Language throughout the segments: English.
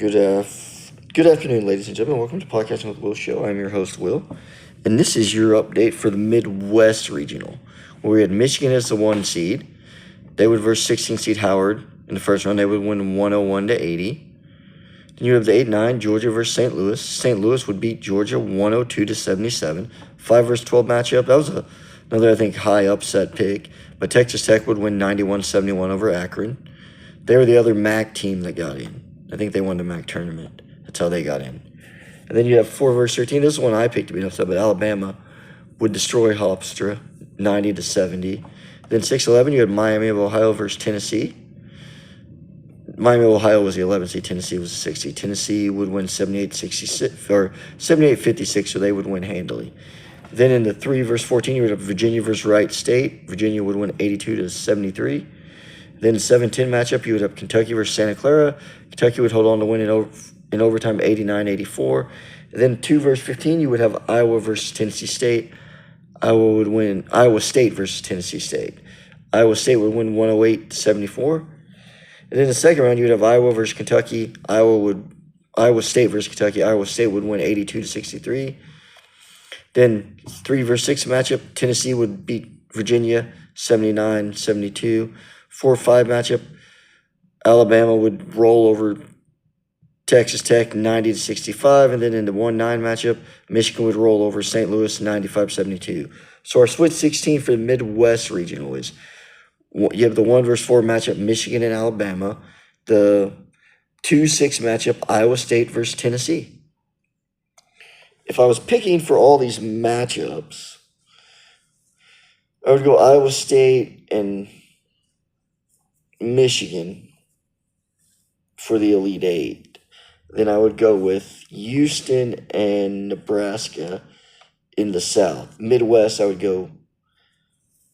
Good afternoon, ladies and gentlemen. Welcome to Podcasting with Will Show. I'm your host, Will, and this is your update for the Midwest Regional, where we had Michigan as the 1 seed. They would verse 16 seed Howard in the first round. They would win 101-80. Then you have the 8-9 Georgia versus St. Louis. St. Louis would beat Georgia 102-77. 5 versus 12 matchup. That was another, I think, high upset pick. But Texas Tech would win 91-71 over Akron. They were the other MAC team that got in. I think they won the MAC tournament. That's how they got in. And then you have 4 versus 13. This is one I picked to be upset, but Alabama would destroy Hofstra 90-70. Then 6-11, you had Miami of Ohio versus Tennessee. Miami of Ohio was the 11th seed. Tennessee was the 6th seed. Tennessee would win 78-66 or 78-56, so they would win handily. Then in the 3 versus 14, you would have Virginia versus Wright State. Virginia would win 82-73. Then 7-10 matchup, you would have Kentucky versus Santa Clara. Kentucky would hold on to win in overtime 89-84. Then 2 versus 15, you would have Iowa versus Tennessee State. Iowa State versus Tennessee State. Iowa State would win 108-74. And then the second round, you would have Iowa versus Kentucky. Iowa State versus Kentucky. Iowa State would win 82-63. Then 3 versus 6 matchup, Tennessee would beat Virginia 79-72. 4-5 matchup, Alabama would roll over Texas Tech 90-65, and then in the 1-9 matchup, Michigan would roll over St. Louis 95-72. So our Sweet 16 for the Midwest Regional is you have the 1 versus 4 matchup, Michigan and Alabama, the 2-6 matchup, Iowa State versus Tennessee. If I was picking for all these matchups, I would go Iowa State and Michigan for the Elite Eight. Then I would go with Houston and Nebraska in the South. Midwest, I would go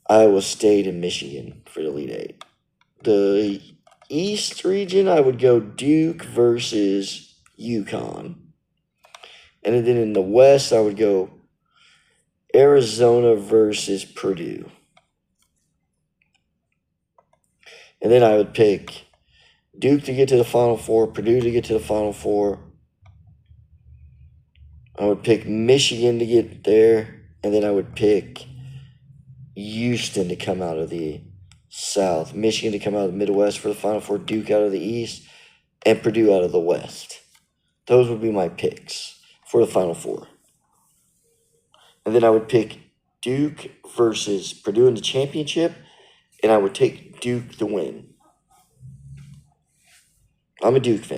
Iowa State and Michigan for the Elite Eight. The East region, I would go Duke versus UConn. And then in the West, I would go Arizona versus Purdue. And then I would pick Duke to get to the Final Four, Purdue to get to the Final Four. I would pick Michigan to get there, and then I would pick Houston to come out of the South, Michigan to come out of the Midwest for the Final Four, Duke out of the East, and Purdue out of the West. Those would be my picks for the Final Four. And then I would pick Duke versus Purdue in the championship, and I would take Duke to win. I'm a Duke fan.